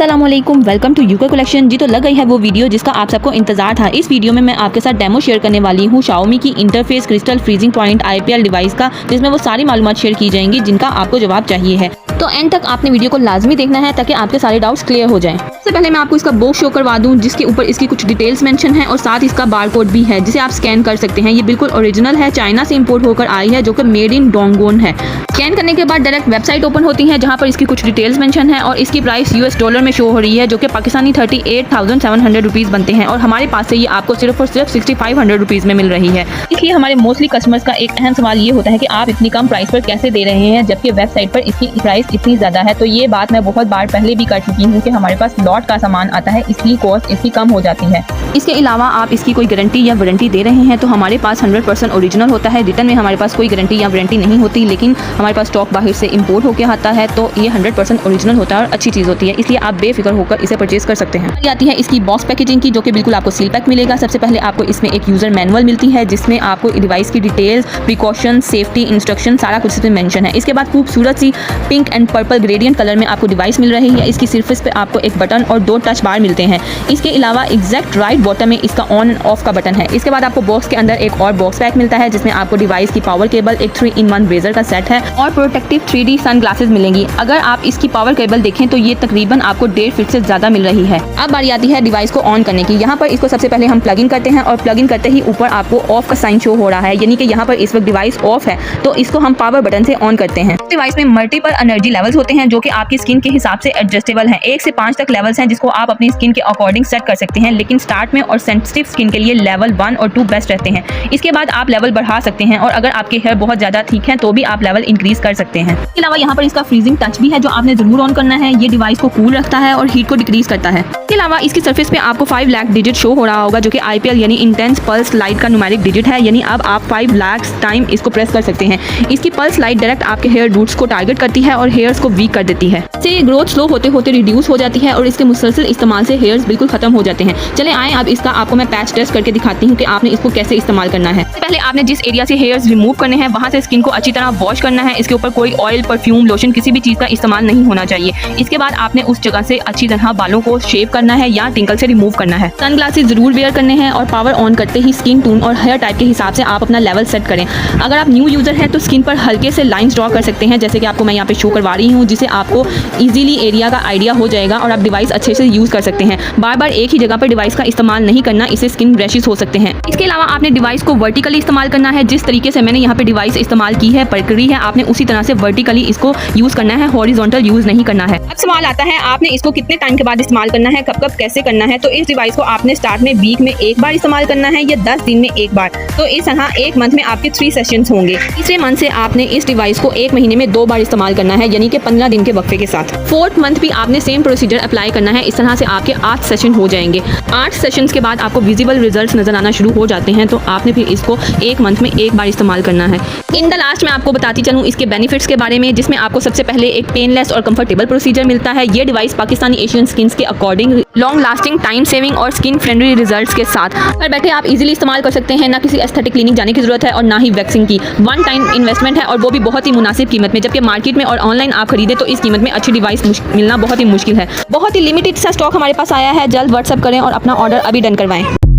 अस्सलामुअलैकुम, welcome to UK collection. जी तो लग गई है वो वीडियो जिसका आप सबको इंतजार था। इस वीडियो में मैं आपके साथ डेमो शेयर करने वाली हूँ Xiaomi की interface crystal freezing point IPL device का, जिसमें वो सारी मालूमात शेयर की जाएंगी जिनका आपको जवाब चाहिए है। तो एंड तक आपने वीडियो को लाजमी देखना है ताकि आपके सारे डाउट्स क्लियर हो जाएं। सबसे पहले मैं आपको इसका बॉक्स शो करवा दूं जिसके ऊपर इसकी कुछ डिटेल्स मेंशन है और साथ इसका बारकोड भी है जिसे आप स्कैन कर सकते हैं। ये बिल्कुल ओरिजिनल है, चाइना से इंपोर्ट होकर आई है जो कि मेड इन डोंगोन है। स्कैन करने के बाद डायरेक्ट वेबसाइट ओपन होती है जहां पर इसकी कुछ डिटेल्स मेंशन है और इसकी प्राइस US डॉलर में शो हो रही है जो कि पाकिस्तानी 38,700 रुपीज़ बनते हैं और हमारे पास से ये आपको सिर्फ और सिर्फ 6,500 रुपीज़ में मिल रही है। इसलिए हमारे मोस्टली कस्टमर्स का एक अहम सवाल ये होता है कि आप इतनी कम प्राइस पर कैसे दे रहे हैं जबकि वेबसाइट पर इसकी प्राइस इतनी ज़्यादा है। तो ये बात मैं बहुत बार पहले भी कर चुकी हूँ कि हमारे पास लॉट का सामान आता है, इसलिए कॉस्ट इसकी कम हो जाती है। इसके अलावा आप इसकी कोई गारंटी या वारंटी दे रहे हैं तो हमारे पास 100% ओरिजिनल होता है। रिटर्न में हमारे पास कोई गारंटी या वारंटी नहीं होती, लेकिन हमारे पास स्टॉक बाहर से इंपोर्ट होकर आता है तो ये 100% ओरिजिनल होता है और अच्छी चीज़ होती है, इसलिए आप बेफिक्र होकर इसे परचेज कर सकते हैं। आती है इसकी बॉक्स पैकेजिंग की जो कि बिल्कुल आपको सील पैक मिलेगा। सबसे पहले आपको इसमें एक यूजर मैनुअल मिलती है जिसमें आपको डिवाइस की डिटेल्स, प्रिकॉशन, सेफ्टी, इंस्ट्रक्शन सारा कुछ इसमें मेंशन है। इसके बाद खूबसूरत सी pink and purple gradient colour में आपको डिवाइस मिल रही है। इसकी सरफेस पे आपको एक बटन और 2 टच बार मिलते हैं। इसके अलावा एग्जैक्ट राइट बॉटम में इसका ऑन एंड ऑफ का बटन है। इसके बाद आपको बॉक्स के अंदर एक और बॉक्स पैक मिलता है जिसमें आपको डिवाइस की पावर केबल, एक 3-in-1 ब्रेजर का सेट है और प्रोटेक्टिव 3D सन ग्लासेस मिलेंगी। अगर आप इसकी पावर केबल देखें तो ये तकरीबन आपको 1.5 फीट से ज्यादा मिल रही है। अब बारी आती है डिवाइस को ऑन करने की। यहाँ पर इसको सबसे पहले हम प्लग इन करते हैं और प्लग इन करते ही ऊपर आपको ऑफ का साइन शो हो रहा है, यानी कि यहाँ पर इस वक्त डिवाइस ऑफ है तो इसको हम पावर बटन से ऑन करते हैं। डिवाइस में मल्टीपल एनर्जी लेवल्स होते हैं जो कि आपकी स्किन के हिसाब से एडजस्टेबल हैं। 1 से 5 तक लेवल्स हैं जिसको आप अपनी स्किन के अकॉर्डिंग सेट कर सकते हैं, लेकिन स्टार्ट में और सेंसिटिव स्किन के लिए लेवल 1 और 2 बेस्ट रहते हैं। इसके बाद आप लेवल बढ़ा सकते हैं और अगर आपके हेयर बहुत ज्यादा ठीक है तो भी आप लेवल इंक्रीज कर सकते हैं। इसके अलावा यहाँ पर इसका फ्रीजिंग टच भी है जो आपने जरूर ऑन करना है। ये डिवाइस को कूल रखता है और हीट को डिक्रीज करता है। इसके अलावा इसकी सरफेस पे आपको 5 लाख डिजिट शो हो रहा होगा जो कि IPL यानी इंटेंस पल्स लाइट का न्यूमेरिक डिजिट है, यानी अब आप 5 लाख टाइम इसको प्रेस कर सकते हैं। इसकी पल्स लाइट डायरेक्ट आपके हेयर रूट्स को टारगेट करती है और हेयर्स को वीक कर देती है। इससे ग्रोथ स्लो होते होते रिड्यूस हो जाती है और इसके मुसलसल इस्तेमाल से हेयर्स बिल्कुल खत्म हो जाते हैं। चले आए अब इसका आपको मैं पैच टेस्ट करके दिखाती हूँ कि आपने इसको कैसे इस्तेमाल करना है। पहले आपने जिस एरिया से हेयर्स रिमूव करने हैं वहाँ से स्किन को अच्छी तरह वॉश करना है। इसके ऊपर कोई ऑयल, परफ्यूम, लोशन किसी भी चीज़ का इस्तेमाल नहीं होना चाहिए। इसके बाद आपने उस जगह से अच्छी तरह बालों को शेव करना है या टिंकल से रिमूव करना है। सन ग्लासेस जरूर वेयर करने हैं और पावर ऑन करते ही स्किन टोन और हेयर टाइप के हिसाब से आप अपना लेवल सेट करें। अगर आप न्यू यूजर हैं तो स्किन पर हल्के से लाइंस ड्रॉ कर सकते हैं जैसे कि आपको मैं यहाँ पे शो करवा रही हूँ, जिससे आपको इजीली एरिया का आइडिया हो जाएगा और आप डिवाइस अच्छे से यूज कर सकते हैं। बार बार एक ही जगह पर डिवाइस का इस्तेमाल नहीं करना, इससे स्किन रैशेस हो सकते हैं। इसके अलावा आपने डिवाइस को वर्टिकली इस्तेमाल करना है। जिस तरीके से मैंने यहाँ पे डिवाइस इस्तेमाल की है, पकड़ी है, आपने उसी तरह से वर्टिकली इसको यूज करना है, हॉरिजॉन्टल यूज नहीं करना है। अब सवाल आता है आपने इसको कितने टाइम के बाद इस्तेमाल करना है, कब कब कैसे करना है। तो इस डिवाइस को आपने स्टार्ट में वीक में एक बार इस्तेमाल करना है या 10 दिन में एक बार। तो इस तरह एक मंथ में आपके 3 सेशंस होंगे। तीसरे मंथ से आपने इस डिवाइस को 1 महीने में 2 बार इस्तेमाल करना है, यानी कि 15 दिन के वक्फे के साथ। 4th मंथ भी आपने सेम प्रोसीजर अप्लाई करना है। इस तरह से आपके 8 सेशन हो जाएंगे। 8 सेशंस के बाद आपको विजिबल रिजल्ट्स नजर आना शुरू हो जाते हैं, तो आपने फिर इसको 1 मंथ में एक बार इस्तेमाल करना है। इन द लास्ट में आपको बताती चलूँ इसके बेनिफिट्स के बारे में, जिसमें आपको सबसे पहले एक पेनलेस और कंफर्टेबल प्रोसीजर मिलता है। ये डिवाइस पाकिस्तानी एशियन स्किन के according long lasting, time saving और स्किन फ्रेंडली रिजल्ट्स के साथ घर बैठे आप इजीली इस्तेमाल कर सकते हैं। ना किसी एस्थेटिक क्लिनिक जाने की जरूरत है और ना ही वैक्सिंग की। 1 टाइम इन्वेस्टमेंट है और वो भी बहुत ही मुनासिब कीमत में, जबकि मार्केट में और ऑनलाइन आप खरीदे तो इस कीमत में अच्छी डिवाइस मिलना बहुत ही मुश्किल है। बहुत ही लिमिटेड सा स्टॉक हमारे पास आया है। जल्द व्हाट्सएप करें और अपना ऑर्डर अभी डन करवाएं।